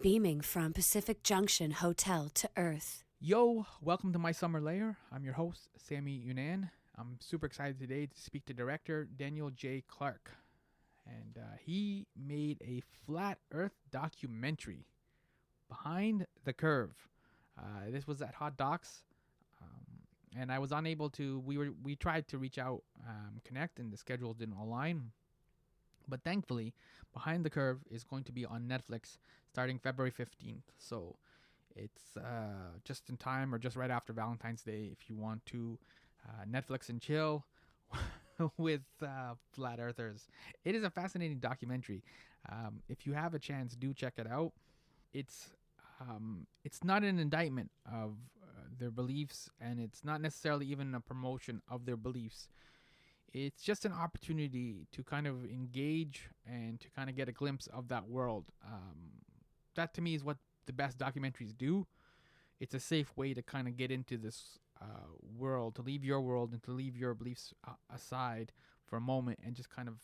beaming from Pacific Junction Hotel to Earth. Yo, welcome to My Summer Lair. I'm your host, Sammy Younan. I'm super excited today to speak to director Daniel J. Clark. And he made a flat earth documentary, Behind the Curve. This was at Hot Docs. And I was unable to, we tried to reach out, connect, and the schedule didn't align. But thankfully, Behind the Curve is going to be on Netflix starting February 15th. So it's just in time or just right after Valentine's Day if you want to Netflix and chill with flat earthers. It is a fascinating documentary. If you have a chance, do check it out. It's not an indictment of their beliefs, and it's not necessarily even a promotion of their beliefs. It's just an opportunity to kind of engage and to kind of get a glimpse of that world. That to me is what the best documentaries do. It's a safe way to kind of get into this world, to leave your world and to leave your beliefs aside for a moment and just kind of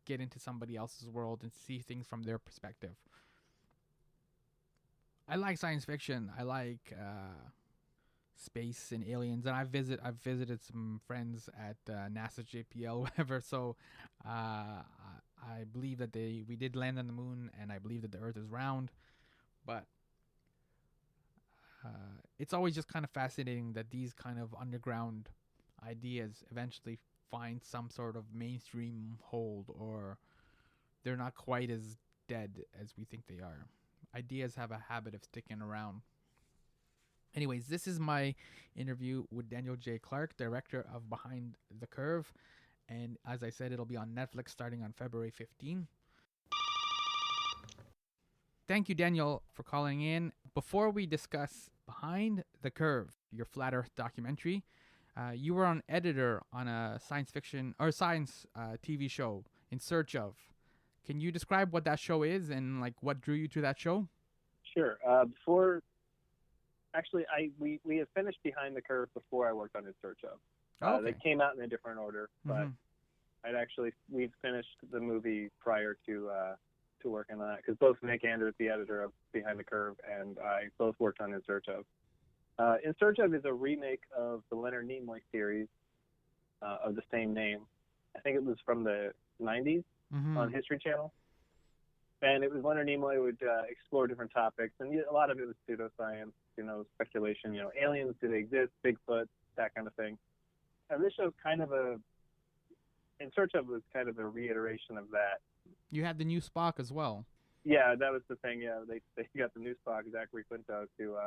get into somebody else's world and see things from their perspective. I like science fiction. I like space and aliens, and I've visited some friends at NASA JPL, whatever. So I believe that we did land on the moon, and I believe that the Earth is round. But it's always just kind of fascinating that these kind of underground ideas eventually find some sort of mainstream hold, or they're not quite as dead as we think they are. Ideas have a habit of sticking around. Anyways, this is my interview with Daniel J. Clark, director of Behind the Curve. And as I said, it'll be on Netflix starting on February 15. Thank you, Daniel, for calling in. Before we discuss Behind the Curve, your flat earth documentary, you were an editor on a science fiction or science TV show, In Search Of. Can you describe what that show is and like what drew you to that show? Sure. We had finished Behind the Curve before I worked on In Search Of. Okay. They came out in a different order, but we'd finished the movie prior to working on that, because both Nick Anders, the editor of Behind the Curve, and I both worked on In Search Of. In Search Of is a remake of the Leonard Nimoy series of the same name. I think it was from the 90s on History Channel. And it was Leonard Nimoy would explore different topics, and a lot of it was pseudoscience, speculation, aliens, do they exist, Bigfoot, that kind of thing. And this show's In Search Of was kind of a reiteration of that. You had the new Spock as well. Yeah, that was the thing. Yeah, they got the new Spock, Zachary Quinto, to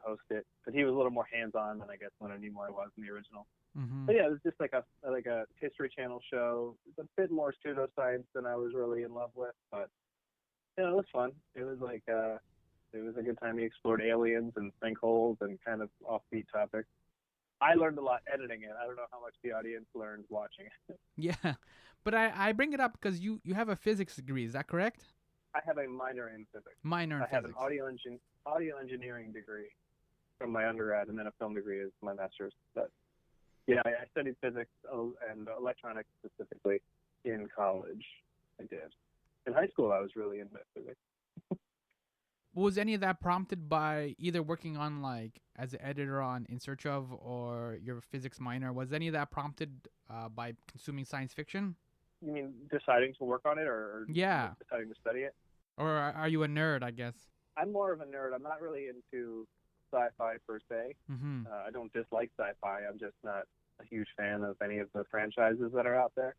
host it, but he was a little more hands-on than I guess Leonard Nimoy was in the original. Mm-hmm. But yeah, it was just like a History Channel show. It's a bit more pseudoscience than I was really in love with, but it was fun. It was it was a good time. We explored aliens and sinkholes and kind of offbeat topics. I learned a lot editing it. I don't know how much the audience learned watching it. Yeah, but I bring it up because you have a physics degree. Is that correct? I have a minor in physics. Minor in I physics. have an audio engineering degree from my undergrad, and then a film degree is my master's. But yeah, I studied physics and electronics specifically in college. I did. In high school, I was really into physics. Was any of that prompted by either working on as an editor on In Search Of or your physics minor? Was any of that prompted by consuming science fiction? You mean deciding to work on it or deciding to study it? Or are you a nerd, I guess? I'm more of a nerd. I'm not really into sci-fi per se. Mm-hmm. I don't dislike sci-fi. I'm just not a huge fan of any of the franchises that are out there.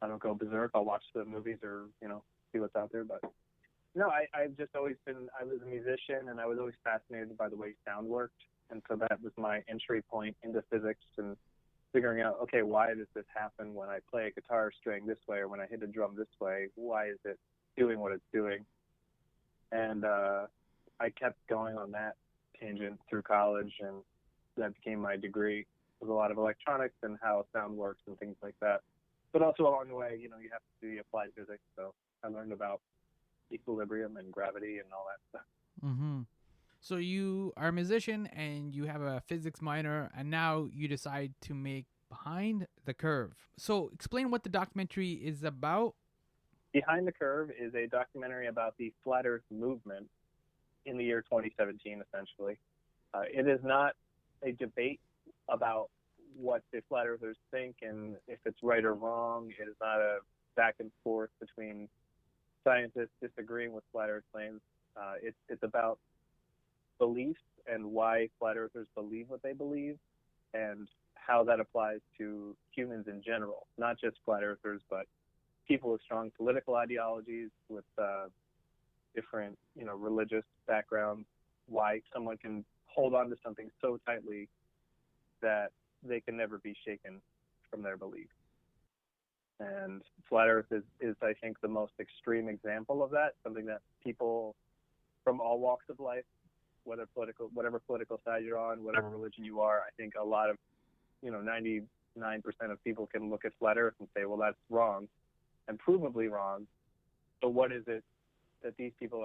I don't go berserk. I'll watch the movies or, see what's out there. But no, I've just always I was a musician, and I was always fascinated by the way sound worked. And so that was my entry point into physics and figuring out, okay, why does this happen when I play a guitar string this way or when I hit a drum this way? Why is it doing what it's doing? And I kept going on that tangent through college, and that became my degree. With a lot of electronics and how sound works and things like that. But also along the way, you have to do the applied physics. So I learned about equilibrium and gravity and all that stuff. Mm-hmm. So you are a musician and you have a physics minor, and now you decide to make Behind the Curve. So explain what the documentary is about Behind the Curve is a documentary about the Flat Earth movement in the year 2017, essentially. It is not a debate about what the Flat Earthers think and if it's right or wrong. It is not a back and forth between scientists disagreeing with Flat Earth claims. It's about beliefs and why Flat Earthers believe what they believe and how that applies to humans in general, not just Flat Earthers, but people with strong political ideologies, with different, religious backgrounds, why someone can hold on to something so tightly that they can never be shaken from their belief. And Flat Earth is, I think, the most extreme example of that, something that people from all walks of life, whatever political side you're on, whatever religion you are, I think a lot of, 99% of people can look at Flat Earth and say, well, that's wrong and provably wrong. So what is it that these people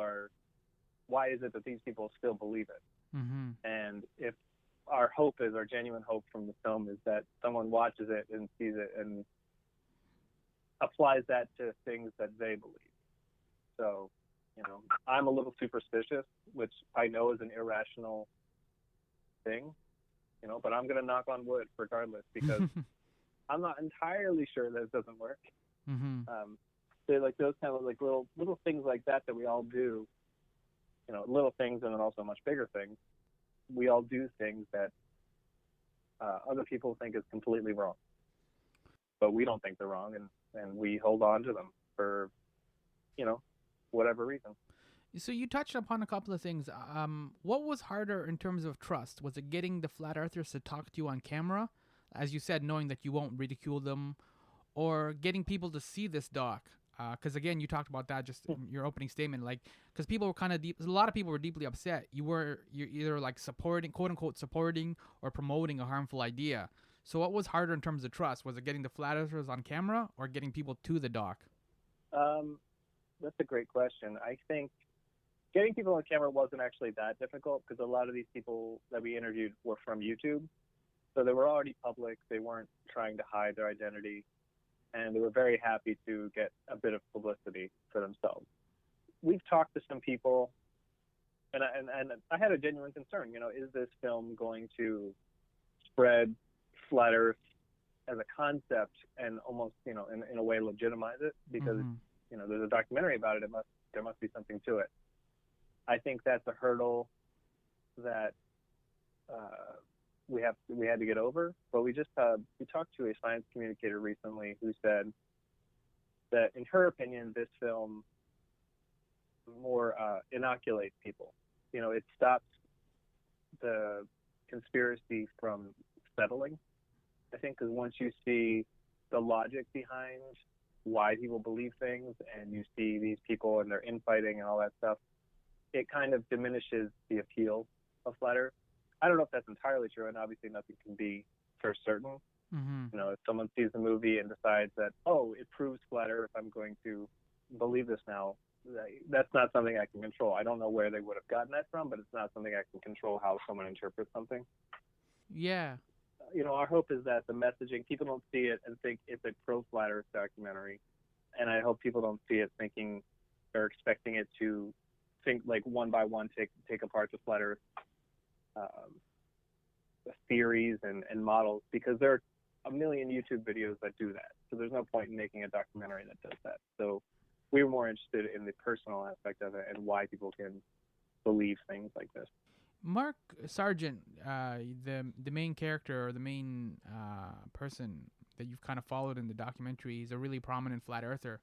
why is it that these people still believe it? Mm-hmm. And if our genuine hope from the film is that someone watches it and sees it and applies that to things that they believe. So, I'm a little superstitious, which I know is an irrational thing, but I'm going to knock on wood regardless because I'm not entirely sure that it doesn't work. Mm-hmm. So like those kind of like little things like that we all do, little things and then also much bigger things. We all do things that other people think is completely wrong, but we don't think they're wrong, and we hold on to them for, whatever reason. So you touched upon a couple of things. What was harder in terms of trust? Was it getting the Flat Earthers to talk to you on camera, as you said, knowing that you won't ridicule them, or getting people to see this doc? Because again, you talked about that just in your opening statement, because people were kind of a lot of people were deeply upset. You're either like supporting, quote unquote, supporting or promoting a harmful idea. So what was harder in terms of trust? Was it getting the Flat Earthers on camera or getting people to the doc? That's a great question. I think getting people on camera wasn't actually that difficult because a lot of these people that we interviewed were from YouTube. So they were already public. They weren't trying to hide their identity. And they were very happy to get a bit of publicity for themselves. We've talked to some people, and I had a genuine concern. Is this film going to spread Flat Earth as a concept and almost, in a way legitimize it? Because, there's a documentary about it. There must be something to it. I think that's a hurdle that we had to get over. But we talked to a science communicator recently who said that in her opinion this film more inoculates people. It stops the conspiracy from settling, I think, because once you see the logic behind why people believe things and you see these people and their infighting and all that stuff, it kind of diminishes the appeal of Flat Earth. I don't know if that's entirely true, and obviously nothing can be for certain. Mm-hmm. If someone sees the movie and decides that, it proves Flat Earth, I'm going to believe this now, that's not something I can control. I don't know where they would have gotten that from, but it's not something I can control how someone interprets something. Yeah. Our hope is that the messaging, people don't see it and think it's a pro-Flat Earth documentary, and I hope people don't see it thinking or expecting it to think like one by one take apart the Flat Earth theories and models, because there are a million YouTube videos that do that. So there's no point in making a documentary that does that. So we were more interested in the personal aspect of it and why people can believe things like this. Mark Sargent, the main character or the main person that you've kind of followed in the documentary, is a really prominent Flat Earther.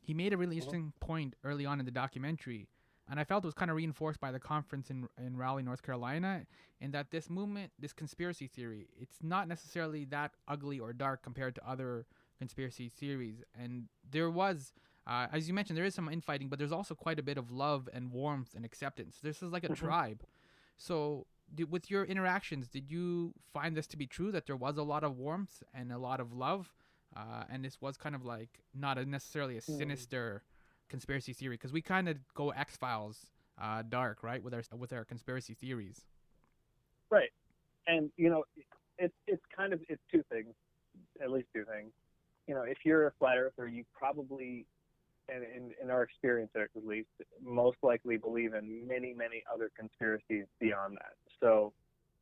He made a really interesting point early on in the documentary, and I felt it was kind of reinforced by the conference in Raleigh, North Carolina, in that this movement, this conspiracy theory, it's not necessarily that ugly or dark compared to other conspiracy theories. And there was, as you mentioned, there is some infighting, but there's also quite a bit of love and warmth and acceptance. This is like a tribe. So with your interactions, did you find this to be true, that there was a lot of warmth and a lot of love? And this was kind of like not necessarily a sinister conspiracy theory, because we kind of go X-Files dark, right, with our conspiracy theories. Right. And, it's two things, at least two things. If you're a Flat Earther, you probably and in our experience at least, most likely believe in many, many other conspiracies beyond that. So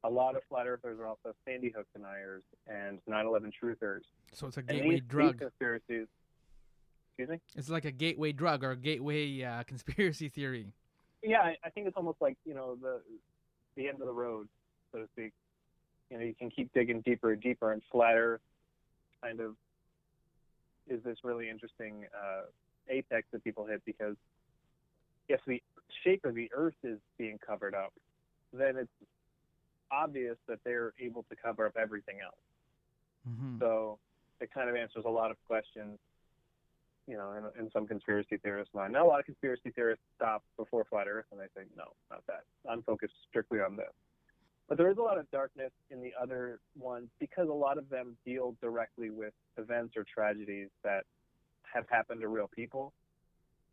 a lot of flat earthers are also Sandy Hook deniers and 9/11 truthers. So it's a And gateway these drug. conspiracies, excuse me? It's like a gateway drug or a gateway conspiracy theory. Yeah, I think it's almost like, the end of the road, so to speak. You can keep digging deeper and deeper, and flat earth kind of is this really interesting apex that people hit, because if the shape of the earth is being covered up, then it's obvious that they're able to cover up everything else. Mm-hmm. So it kind of answers a lot of questions, in some conspiracy theorists' mind. Now, a lot of conspiracy theorists stop before flat earth, and they think, no, not that. I'm focused strictly on this. But there is a lot of darkness in the other ones, because a lot of them deal directly with events or tragedies that have happened to real people.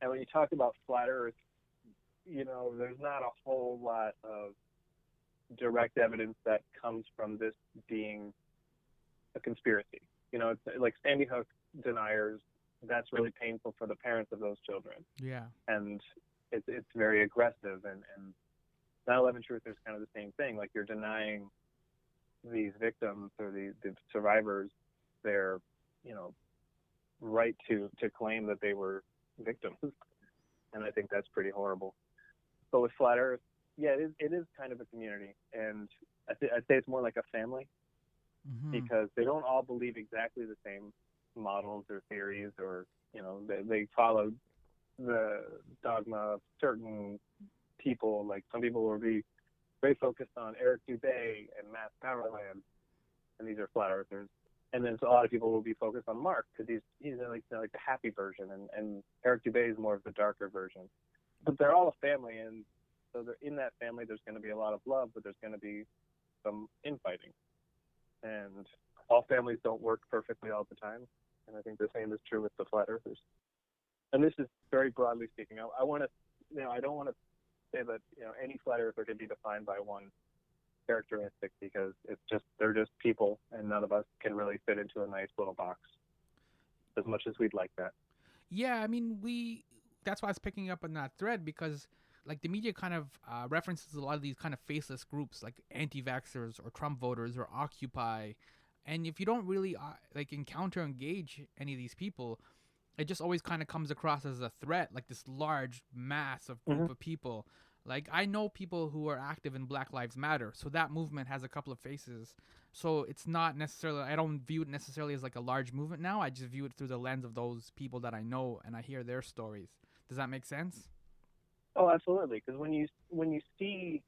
And when you talk about flat earth, there's not a whole lot of direct evidence that comes from this being a conspiracy. It's like Sandy Hook deniers. That's really painful for the parents of those children. Yeah. And it's very aggressive. And 9/11 truthers kind of the same thing. Like, you're denying these victims or the survivors their, right to claim that they were victims. And I think that's pretty horrible. But with flat earth, yeah, it is kind of a community. And I'd say it's more like a family, Mm-hmm. because they don't all believe exactly the same models or theories, or they follow the dogma of certain people. Like, some people will be very focused on Eric Dubay and Matt Powerland, and these are flat earthers. And then a lot of people will be focused on Mark, because he's like the happy version, and Eric Dubay is more of the darker version. But they're all a family, and so they're in that family. There's going to be a lot of love, but there's going to be some infighting. And all families don't work perfectly all the time. And I think the same is true with the flat earthers. And this is very broadly speaking. I want to, I don't want to say that, any flat earther can be defined by one characteristic, because they're just people, and none of us can really fit into a nice little box, as much as we'd like that. Yeah, I mean, that's why I was picking up on that thread, because like the media kind of references a lot of these kind of faceless groups like anti-vaxxers or Trump voters or Occupy. And if you don't really encounter or engage any of these people, it just always kind of comes across as a threat, like this large mass of group of people. Like, I know people who are active in Black Lives Matter, so that movement has a couple of faces. So it's not necessarily, I don't view it necessarily as like a large movement now. I just view it through the lens of those people that I know, and I hear their stories. Does that make sense? Oh, absolutely. Because when you see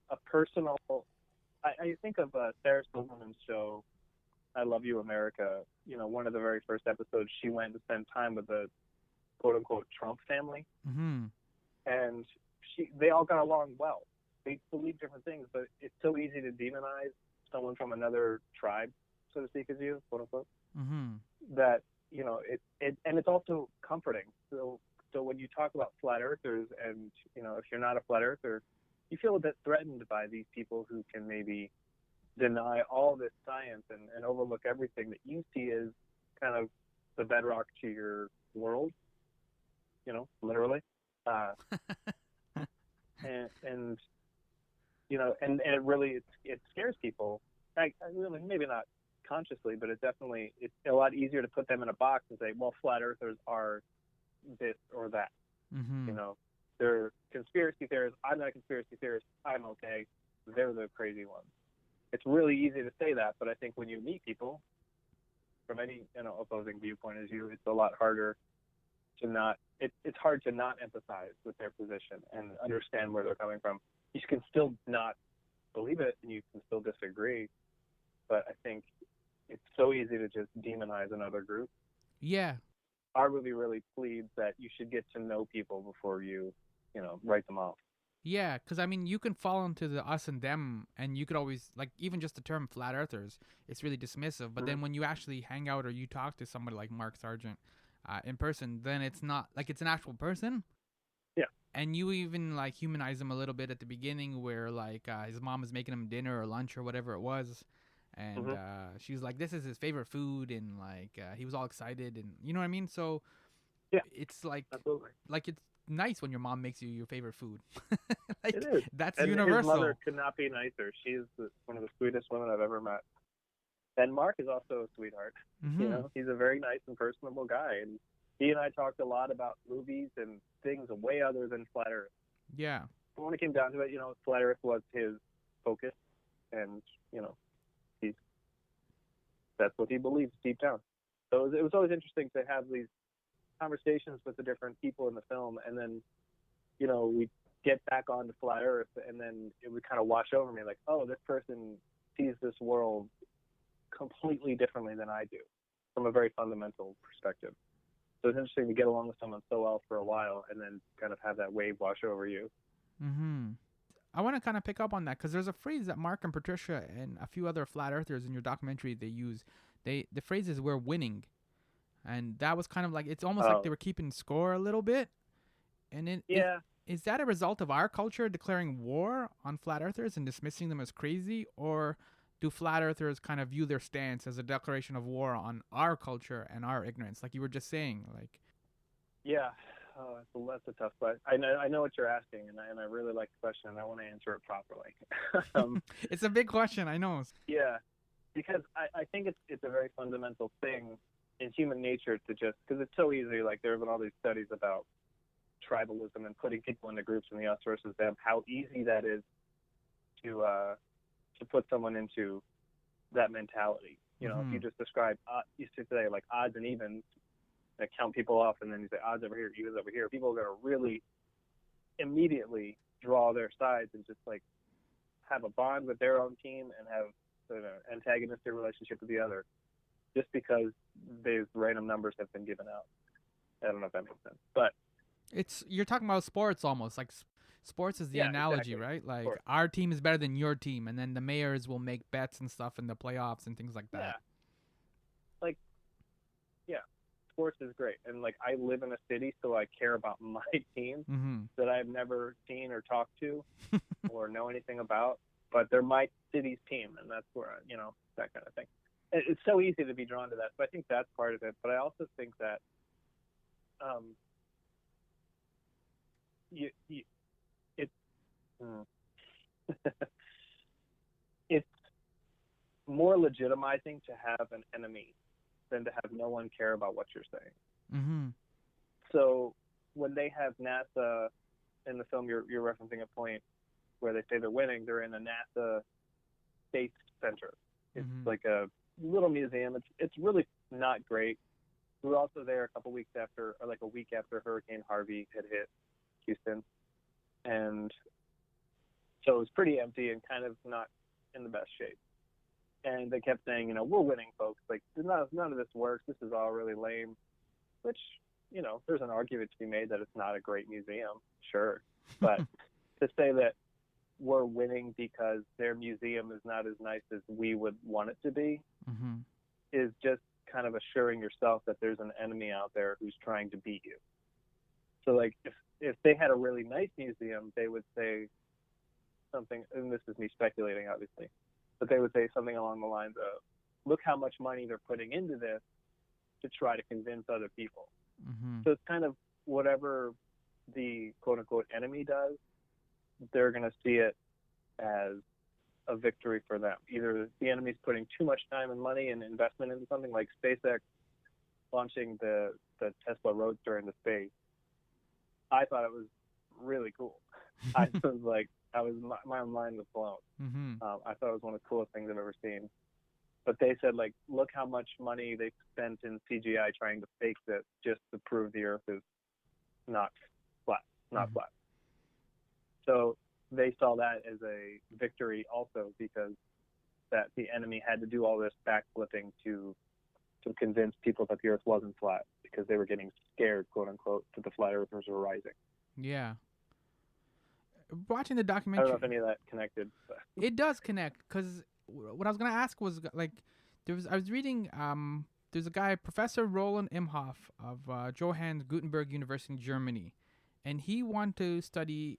a personal, I think of Sarah Silverman's show, I Love You, America. One of the very first episodes, she went to spend time with the quote unquote Trump family, Mm-hmm. and they all got along well. They believe different things, but it's so easy to demonize someone from another tribe, so to speak, as you, quote unquote. Mm-hmm. That and it's also comforting. So when you talk about flat earthers, and if you're not a flat earther, you feel a bit threatened by these people who can maybe deny all this science and overlook everything that you see as kind of the bedrock to your world, literally. And it really it scares people. I really, maybe not consciously, but it's a lot easier to put them in a box and say, well, flat earthers are this or that. Mm-hmm. They're conspiracy theorists. I'm not a conspiracy theorist. I'm okay. They're the crazy ones. It's really easy to say that, but I think when you meet people from any opposing viewpoint as you, it's a lot harder to not. It's hard to not empathize with their position and understand where they're coming from. You can still not believe it, and you can still disagree, but I think it's so easy to just demonize another group. Yeah. Our movie really pleads that you should get to know people before you write them off. Yeah, because I mean, you can fall into the us and them, and you could always, like, even just the term flat earthers, it's really dismissive. But then when you actually hang out or you talk to somebody like Mark Sargent in person, then it's not like it's an actual person. Yeah. And you even like humanize him a little bit at the beginning, where like his mom was making him dinner or lunch or whatever it was, and she was like, "This is his favorite food," and like he was all excited, and you know what I mean. So Yeah. it's like Absolutely. it's nice when your mom makes you your favorite food. It is. That's And universal. his mother could not be nicer. She's one of the sweetest women I've ever met. And Mark is also a sweetheart. Mm-hmm. He's a very nice and personable guy. And he and I talked a lot about movies and things way other than Flat Earth. Yeah. But when it came down to it, Flat Earth was his focus. And, that's what he believes deep down. So it was always interesting to have these conversations with the different people in the film. And then, we get back onto Flat Earth, and then it would kind of wash over me like, oh, this person sees this world completely differently than I do from a very fundamental perspective. So it's interesting to get along with someone so well for a while and then kind of have that wave wash over you. Mm-hmm. I want to kind of pick up on that because there's a phrase that Mark and Patricia and a few other flat earthers in your documentary they use. The phrase is "we're winning," and that was kind of like it's almost like they were keeping score a little bit. And is that a result of our culture declaring war on flat earthers and dismissing them as crazy, or do flat earthers kind of view their stance as a declaration of war on our culture and our ignorance, like you were just saying? Like, yeah, that's a tough question. I know what you're asking, and I really like the question, and I want to answer it properly. It's a big question, I know. Yeah, because I think it's a very fundamental thing in human nature to just, because it's so easy. Like there have been all these studies about tribalism and putting people into groups in the us versus them, how easy that is to put someone into that mentality. If you just describe used to say like odds and evens, like count people off, and then you say odds over here, evens over here, people are going to really immediately draw their sides and just like have a bond with their own team and have an antagonistic relationship with the other just because these random numbers have been given out. I don't know if that makes sense, but You're talking about sports almost. Like sports is the analogy, exactly. right? Like Sports. our team is better than your team, and then the mayors will make bets and stuff in the playoffs and things like that. Yeah. Sports is great. And like I live in a city, so I care about my team that I've never seen or talked to or know anything about. But they're my city's team, and that's where, that kind of thing. It's so easy to be drawn to that. So I think that's part of it. But I also think that it's more legitimizing to have an enemy than to have no one care about what you're saying. Mm-hmm. So when they have NASA in the film, you're referencing a point where they say they're winning. They're in a NASA space center. It's like a little museum. It's really not great. We were also there a week after Hurricane Harvey had hit Houston, and so it was pretty empty and kind of not in the best shape. And they kept saying, we're winning, folks. Like, none of this works. This is all really lame. Which, there's an argument to be made that it's not a great museum, sure. But to say that we're winning because their museum is not as nice as we would want it to be is just kind of assuring yourself that there's an enemy out there who's trying to beat you. So, like, if they had a really nice museum, they would say something, and this is me speculating, obviously, but they would say something along the lines of, look how much money they're putting into this to try to convince other people. So it's kind of whatever the quote-unquote enemy does, they're going to see it as a victory for them. Either the enemy's putting too much time and money and investment into something like SpaceX launching the Tesla Roadster into space. I thought it was really cool. My mind was blown. I thought it was one of the coolest things I've ever seen. But they said, like, look how much money they spent in CGI trying to fake this just to prove the Earth is not flat. So they saw that as a victory also, because that the enemy had to do all this backflipping to convince people that the Earth wasn't flat, because they were getting scared, quote unquote, that the flat Earthers were rising. Yeah. Watching the documentary, I don't know if any of that connected. But. It does connect, because what I was gonna ask was, like, I was reading there's a guy, Professor Roland Imhoff of Johannes Gutenberg University in Germany, and he wanted to study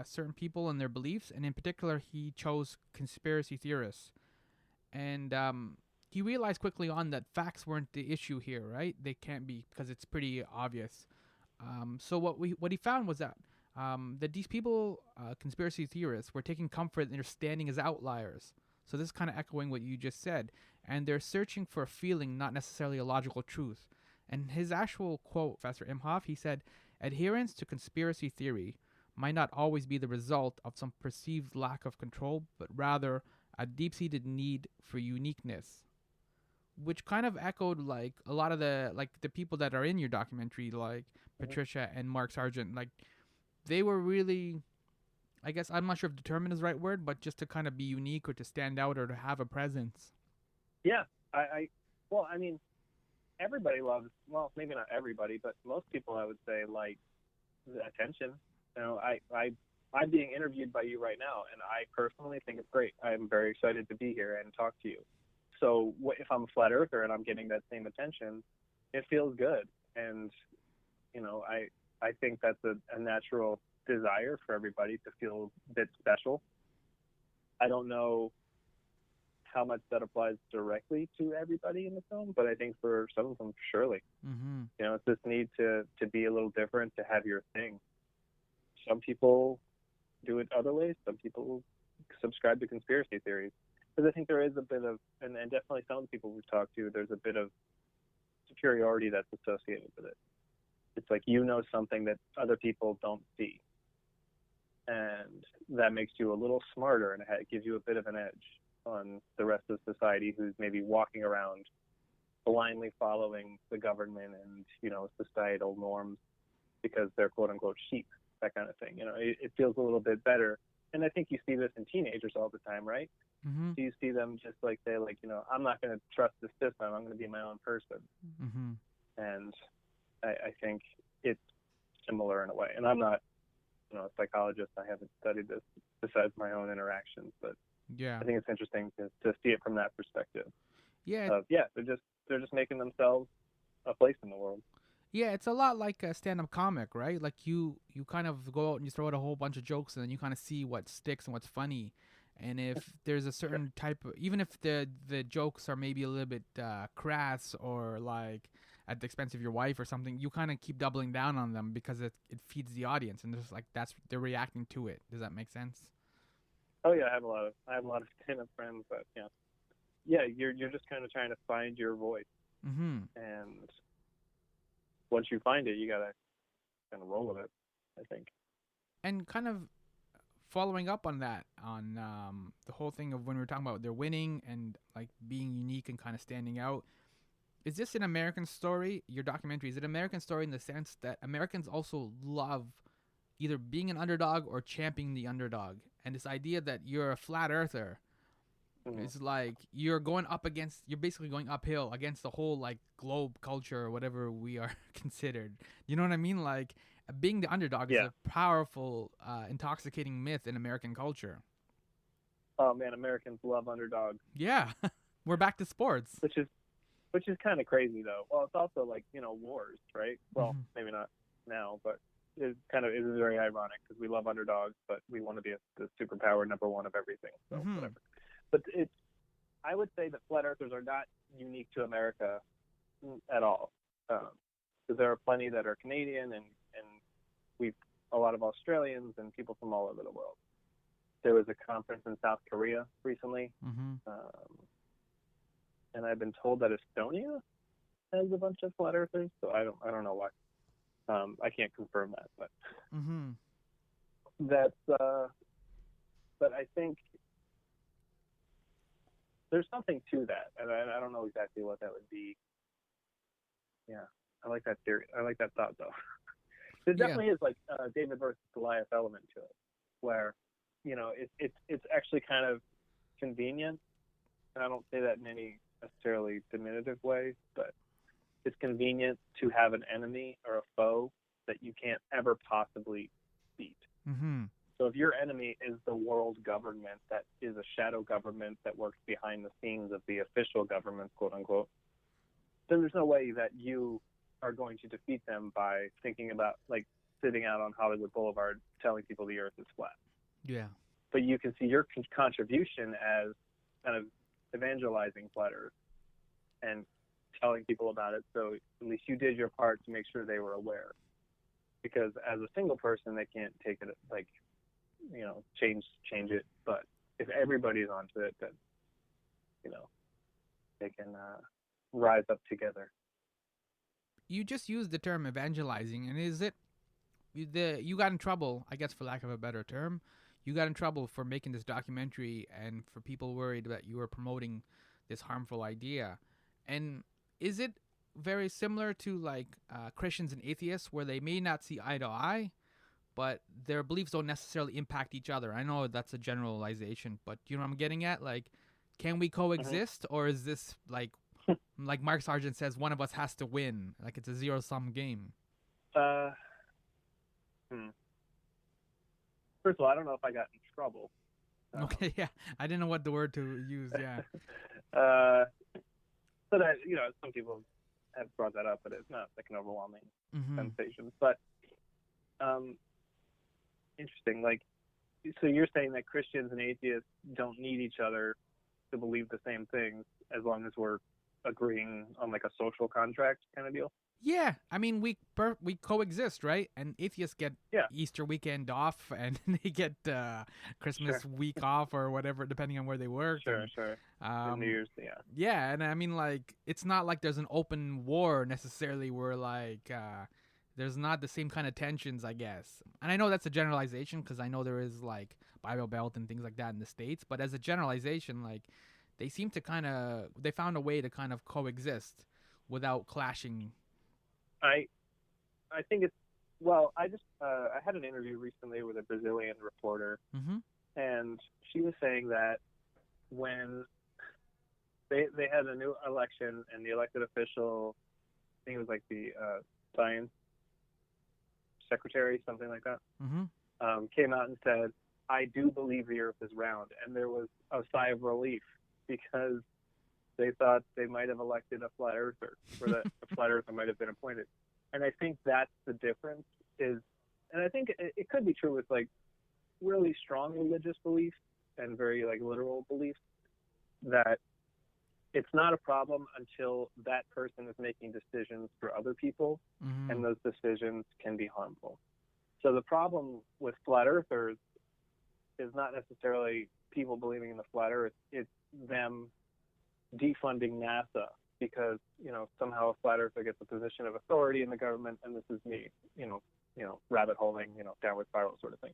certain people and their beliefs, and in particular he chose conspiracy theorists, and he realized quickly on that facts weren't the issue here, right? They can't be, because it's pretty obvious. So what he found was that these people, conspiracy theorists, were taking comfort in their standing as outliers. So this is kind of echoing what you just said, and they're searching for a feeling, not necessarily a logical truth. And his actual quote, Professor Imhoff, he said, "Adherence to conspiracy theory might not always be the result of some perceived lack of control, but rather a deep-seated need for uniqueness." Which kind of echoed like a lot of the people that are in your documentary, like Patricia and Mark Sargent. Like they were really, I guess I'm not sure if determined is the right word, but just to kind of be unique or to stand out or to have a presence. Yeah, well, I mean, everybody loves, well, maybe not everybody, but most people, I would say, like the attention. You know, I'm being interviewed by you right now, and I personally think it's great. I'm very excited to be here and talk to you. So if I'm a flat earther and I'm getting that same attention, it feels good. And, you know, I think that's a natural desire for everybody to feel a bit special. I don't know how much that applies directly to everybody in the film, but I think for some of them, surely. Mm-hmm. You know, it's this need to be a little different, to have your thing. Some people do it other ways. Some people subscribe to conspiracy theories. Because I think there is a bit of, and definitely some of the people we've talked to, there's a bit of superiority that's associated with it. It's like you know something that other people don't see. And that makes you a little smarter, and it gives you a bit of an edge on the rest of society who's maybe walking around blindly following the government and, you know, societal norms because they're quote unquote sheep, that kind of thing. You know, it feels a little bit better. And I think you see this in teenagers all the time, right? Mm-hmm. So you see them just like say, like, you know, I'm not going to trust the system. I'm going to be my own person. Mm-hmm. And I think it's similar in a way. And I'm not, you know, a psychologist. I haven't studied this besides my own interactions, but Yeah. I think it's interesting to see it from that perspective. Yeah. They're just making themselves a place in the world. Yeah, it's a lot like a stand-up comic, right? Like you kind of go out and you throw out a whole bunch of jokes, and then you kind of see what sticks and what's funny. And if there's a certain type of, even if the jokes are maybe a little bit crass or like at the expense of your wife or something, you kind of keep doubling down on them because it feeds the audience, and there's like they're reacting to it. Does that make sense? Oh yeah, I have a lot of stand-up friends, but you're just kind of trying to find your voice, Mm-hmm. and once you find it, you gotta kind of roll with it, I think. And kind of following up on that, on the whole thing of when we were talking about they're winning and like being unique and kind of standing out. Is this an American story? Your documentary, is it an American story in the sense that Americans also love either being an underdog or championing the underdog? And this idea that you're a flat earther is like you're basically going uphill against the whole like globe culture or whatever we are considered. You know what I mean? Like being the underdog is a powerful, intoxicating myth in American culture. Oh man, Americans love underdogs. Yeah, we're back to sports. Which is kind of crazy though. Well, it's also like, you know, wars, right? Well, maybe not now, but it is very ironic because we love underdogs, but we want to be the superpower number one of everything. So whatever. But I would say that flat earthers are not unique to America at all. Because there are plenty that are Canadian and a lot of Australians and people from all over the world. There was a conference in South Korea recently, and I've been told that Estonia has a bunch of flat earthers. So I don't know why. I can't confirm that, but that's. But I think there's something to that, and I don't know exactly what that would be. Yeah, I like that theory. I like that thought, though. There definitely is like David versus Goliath element to it, where, you know, it's actually kind of convenient, and I don't say that in any necessarily diminutive way, but it's convenient to have an enemy or a foe that you can't ever possibly beat. So if your enemy is the world government that is a shadow government that works behind the scenes of the official government, quote unquote, then there's no way that you are going to defeat them by thinking about like sitting out on Hollywood Boulevard telling people the earth is flat. Yeah. But you can see your contribution as kind of evangelizing flat earth and telling people about it. So at least you did your part to make sure they were aware. because as a single person, they can't take it like, change it. But if everybody's onto it, then, they can rise up together. You just used the term evangelizing, and is it you got in trouble, I guess, for lack of a better term, you got in trouble for making this documentary and for people worried that you were promoting this harmful idea. And is it very similar to like Christians and atheists where they may not see eye to eye, but their beliefs don't necessarily impact each other? I know that's a generalization, but you know what I'm getting at? Like, can we coexist, or is this like Mark Sargent says, one of us has to win? Like it's a zero-sum game. First of all, I don't know if I got in trouble. Okay, yeah. I didn't know what the word to use, yeah. But some people have brought that up, but it's not like an overwhelming sensation. But interesting. Like, so you're saying that Christians and atheists don't need each other to believe the same things as long as we're agreeing on like a social contract kind of deal? Yeah, I mean we coexist, right? And atheists get Easter weekend off, and they get Christmas week off or whatever, depending on where they work. Sure. And New Year's, yeah, and I mean like it's not like there's an open war necessarily where like there's not the same kind of tensions, I guess. And I know that's a generalization because I know there is like Bible Belt and things like that in the States, but as a generalization, like they seem to they found a way to kind of coexist without clashing. I think I just I had an interview recently with a Brazilian reporter, and she was saying that when they had a new election and the elected official, I think it was like the science secretary, something like that, came out and said, "I do believe the Earth is round," and there was a sigh of relief because they thought they might have elected a flat earther, or that a flat earther might have been appointed. And I think that's the difference and I think it could be true with like really strong religious beliefs and very like literal beliefs, that it's not a problem until that person is making decisions for other people, and those decisions can be harmful. So the problem with flat earthers is not necessarily people believing in the flat earth, it's them defunding NASA because, somehow a flat earther gets a position of authority in the government, and this is me, rabbit holing, downward spiral sort of thing.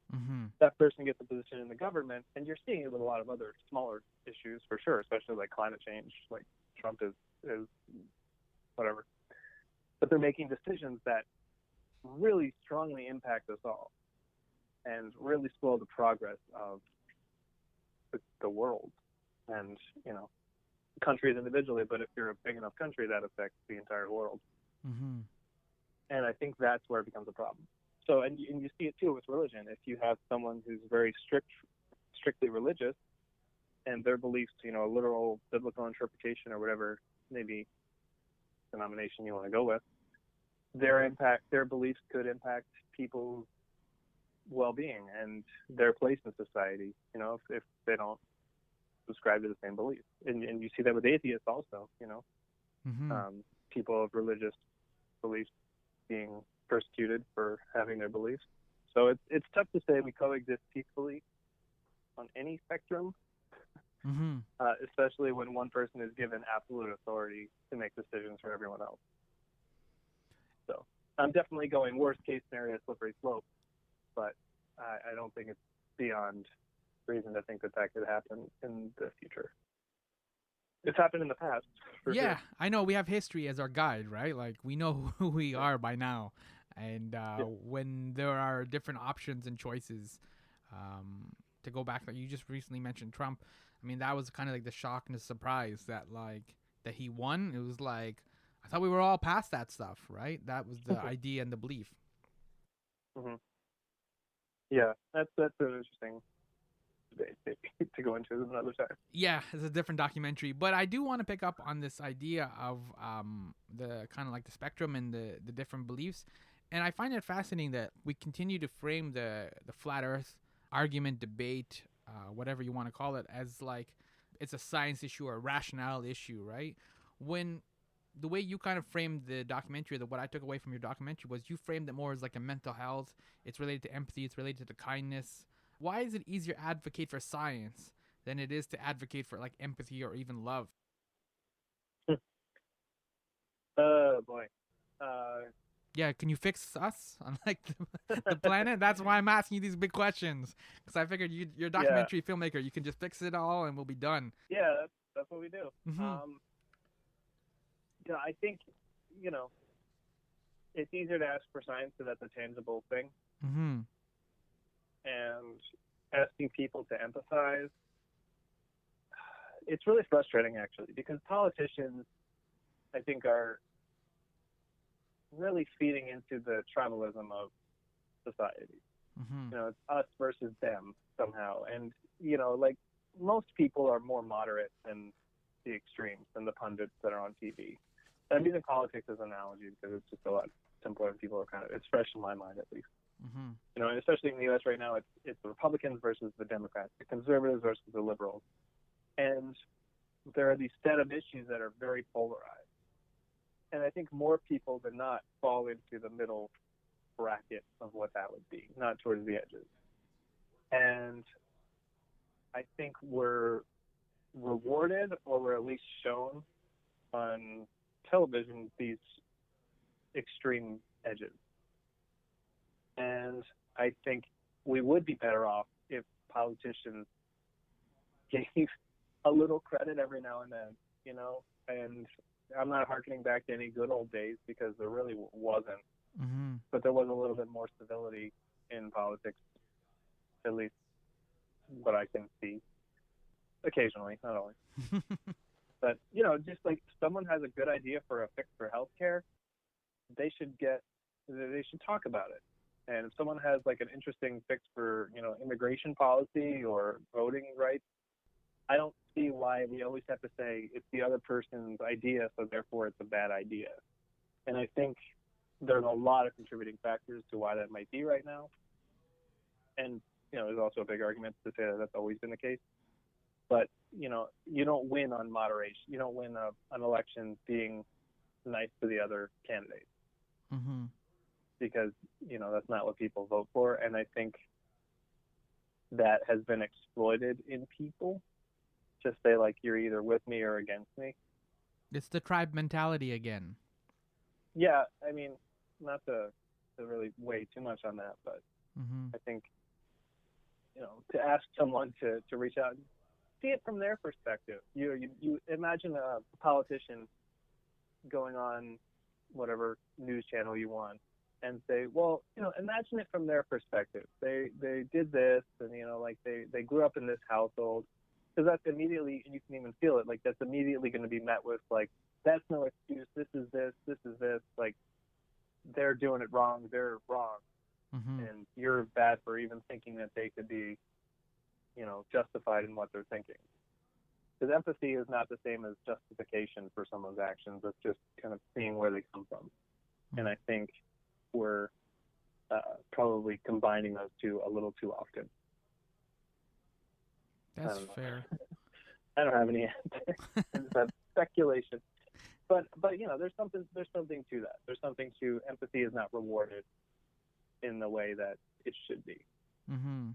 That person gets a position in the government, and you're seeing it with a lot of other smaller issues for sure, especially like climate change, like Trump is whatever. But they're making decisions that really strongly impact us all and really slow the progress of the world and, countries individually, but if you're a big enough country, that affects the entire world. And I think that's where it becomes a problem. So, and you see it too with religion. If you have someone who's very strictly religious, and their beliefs, a literal biblical interpretation or whatever maybe denomination you want to go with, their beliefs could impact people's well-being and their place in society. If they don't subscribe to the same beliefs, and you see that with atheists also. People of religious beliefs being persecuted for having their beliefs. So it's tough to say we coexist peacefully on any spectrum, especially when one person is given absolute authority to make decisions for everyone else. So I'm definitely going worst case scenario, slippery slope, but I don't think it's beyond reason to think that could happen in the future. It's happened in the past. For sure. I know we have history as our guide, right? Like we know who we are by now, and when there are different options and choices, to go back, like you just recently mentioned Trump. I mean, that was kind of like the shock and the surprise that he won. It was like I thought we were all past that stuff, right? That was the idea and the belief. Yeah, that's an interesting debate to go into another time. Yeah, it's a different documentary, but I do want to pick up on this idea of the kind of like the spectrum and the different beliefs, and I find it fascinating that we continue to frame the flat Earth argument, debate, whatever you want to call it, as like it's a science issue or a rationale issue, right? When the way you kind of framed the documentary, what I took away from your documentary was you framed it more as like a mental health. It's related to empathy. It's related to kindness. Why is it easier to advocate for science than it is to advocate for like empathy or even love? Oh boy. Uh, Yeah, can you fix us on like the planet? That's why I'm asking you these big questions, because I figured you're a yeah, documentary filmmaker. You can just fix it all and we'll be done. yeah, that's what we do. Mm-hmm. I think, you know, it's easier to ask for science because that's a tangible thing, Mm-hmm. and asking people to empathize, it's really frustrating actually, because politicians, I think, are really feeding into the tribalism of society. Mm-hmm. It's us versus them somehow. And, like most people are more moderate than the extremes, than the pundits that are on TV. I'm using politics as an analogy because it's just a lot simpler and people are it's fresh in my mind at least. Mm-hmm. And especially in the U.S. right now, it's the Republicans versus the Democrats, the conservatives versus the liberals. And there are these set of issues that are very polarized. And I think more people than not fall into the middle bracket of what that would be, not towards the edges. And I think we're rewarded, or we're at least shown on television, these extreme edges. And I think we would be better off if politicians gave a little credit every now and then, and I'm not hearkening back to any good old days because there really wasn't, Mm-hmm. but there was a little bit more civility in politics, at least what I can see occasionally, not always. But, just like if someone has a good idea for a fix for healthcare, they should talk about it. And if someone has like an interesting fix for, immigration policy or voting rights, I don't see why we always have to say it's the other person's idea, so therefore it's a bad idea. And I think there's a lot of contributing factors to why that might be right now. And, there's also a big argument to say that that's always been the case. But, you don't win on moderation. You don't win an election being nice to the other candidate. Mm-hmm. Because, that's not what people vote for. And I think that has been exploited in people to say, like, you're either with me or against me. It's the tribe mentality again. Yeah, I mean, not to really weigh too much on that, but Mm-hmm. I think, to ask someone to reach out and see it from their perspective. You imagine a politician going on whatever news channel you want and say, well, imagine it from their perspective. They did this, and like they grew up in this household, because that's immediately, and you can even feel it, like that's immediately going to be met with like, that's no excuse. This is this. Like, they're doing it wrong. They're wrong, Mm-hmm. and you're bad for even thinking that they could be, justified in what they're thinking. Because empathy is not the same as justification for someone's actions. It's just kind of seeing where they come from. And I think we're probably combining those two a little too often. That's fair. I don't have any answer. That's speculation. But there's something to that. There's something to empathy is not rewarded in the way that it should be. Mm-hmm.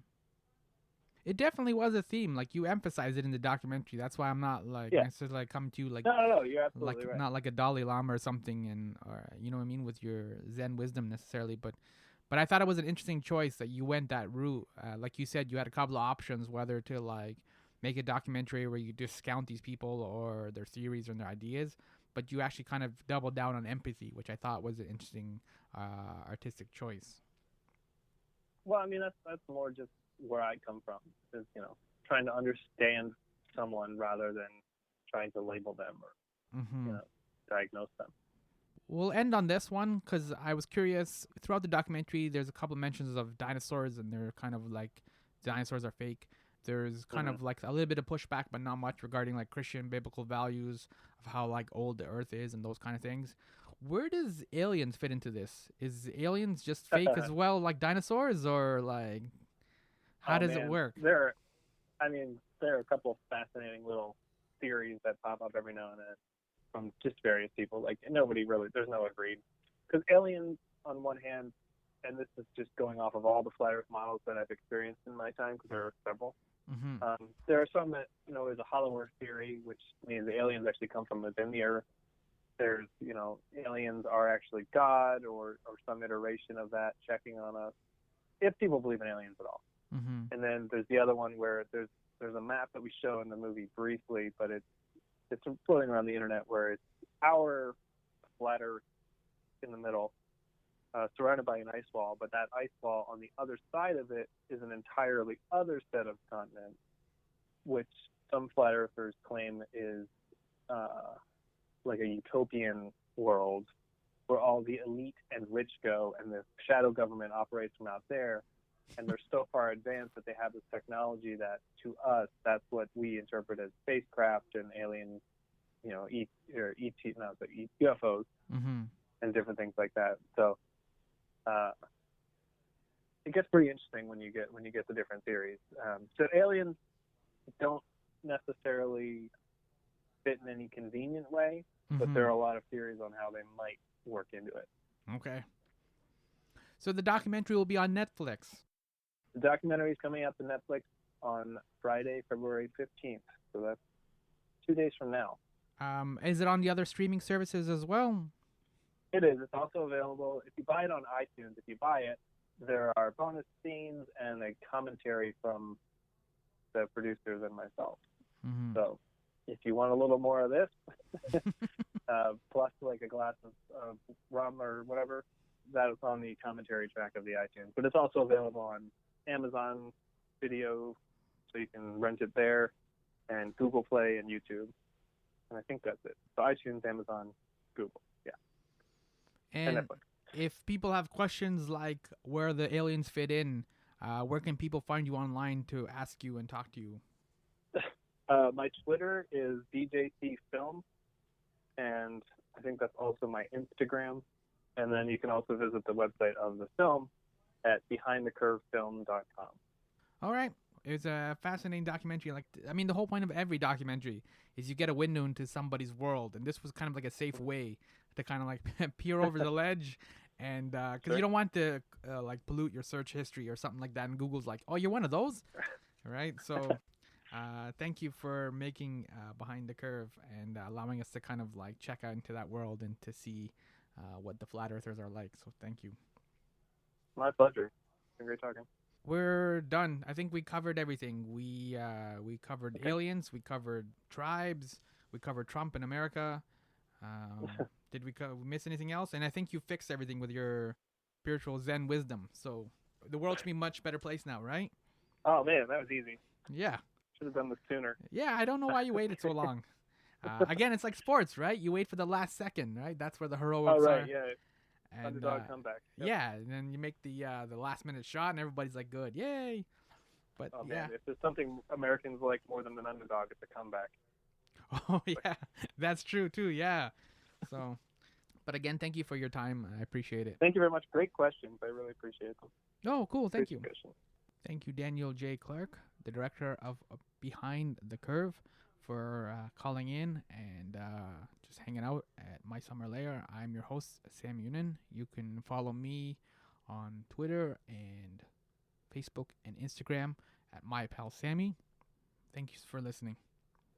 It definitely was a theme. Like, you emphasize it in the documentary. That's why I'm not necessarily like coming to you like No, you're absolutely like right. not like a Dalai Lama or something, and or you know what I mean, with your Zen wisdom necessarily. But I thought it was an interesting choice that you went that route. Like you said, you had a couple of options whether to like make a documentary where you discount these people or their theories and their ideas, but you actually kind of doubled down on empathy, which I thought was an interesting artistic choice. Well, I mean, that's more just where I come from, is trying to understand someone rather than trying to label them or Mm-hmm. diagnose them. We'll end on this one because I was curious. Throughout the documentary, there's a couple of mentions of dinosaurs, and they're kind of like dinosaurs are fake. There's kind of like a little bit of pushback, but not much, regarding like Christian biblical values of how like old the earth is and those kind of things. Where does aliens fit into this? Is aliens just fake as well, like dinosaurs, or like how does it work? There are a couple of fascinating little theories that pop up every now and then. from just various people. Like nobody really, there's no agreed. Because aliens, on one hand, and this is just going off of all the flat Earth models that I've experienced in my time, because there are several. There are some that, there's a hollow Earth theory, which means the aliens actually come from within the Earth. There's, aliens are actually God or some iteration of that checking on us, if people believe in aliens at all. And then there's the other one where there's a map that we show in the movie briefly, but it's floating around the internet where it's our flat Earth in the middle, surrounded by an ice wall, but that ice wall on the other side of it is an entirely other set of continents, which some flat earthers claim is like a utopian world where all the elite and rich go, and the shadow government operates from out there, and they're so far advanced that they have this technology that, to us, that's what we interpret as spacecraft and alien, UFOs and different things like that. So it gets pretty interesting when you get the different theories. So aliens don't necessarily fit in any convenient way, but there are a lot of theories on how they might work into it. Okay. So the documentary will be on Netflix. The documentary is coming out to Netflix on Friday, February 15th. So that's 2 days from now. Is it on the other streaming services as well? It is. It's also available. If you buy it on iTunes, there are bonus scenes and a commentary from the producers and myself. So if you want a little more of this, plus like a glass of rum or whatever, that is on the commentary track of the iTunes. But it's also available on Amazon Video, so you can rent it there, and Google Play and YouTube. And I think that's it. So iTunes, Amazon, Google. Yeah. And Netflix. If people have questions like where the aliens fit in, where can people find you online to ask you and talk to you? My Twitter is DJCFilm, and I think that's also my Instagram. And then you can also visit the website of the film at behindthecurvefilm.com. All right. It's a fascinating documentary. The whole point of every documentary is you get a window into somebody's world, and this was kind of like a safe way to kind of like peer over the ledge, and because you don't want to pollute your search history or something like that, and Google's like, oh, you're one of those, right? So thank you for making Behind the Curve and allowing us to kind of like check out into that world and to see what the flat earthers are like. So thank you. My pleasure. It's been great talking. We're done. I think we covered everything. We covered aliens. We covered tribes. We covered Trump in America. Did we miss anything else? And I think you fixed everything with your spiritual Zen wisdom. So the world should be a much better place now, right? Oh, man, that was easy. Yeah. Should have done this sooner. Yeah, I don't know why you waited so long. Again, it's like sports, right? You wait for the last second, right? That's where the heroics are. Oh, right, yeah. And, underdog comeback. Yep. Yeah, and then you make the last minute shot, and everybody's like, "Good, yay!" But oh yeah, man, if there's something Americans like more than an underdog, it's a comeback. Oh yeah, that's true too. Yeah. So, but again, thank you for your time. I appreciate it. Thank you very much. Great questions. I really appreciate them. Oh, cool. Thank you. Discussion. Thank you, Daniel J. Clark, the director of Behind the Curve, for calling in and just hanging out at My Summer Lair. I'm your host, Sammy Younan. You can follow me on Twitter and Facebook and Instagram at My Pal Sammy. Thank you for listening.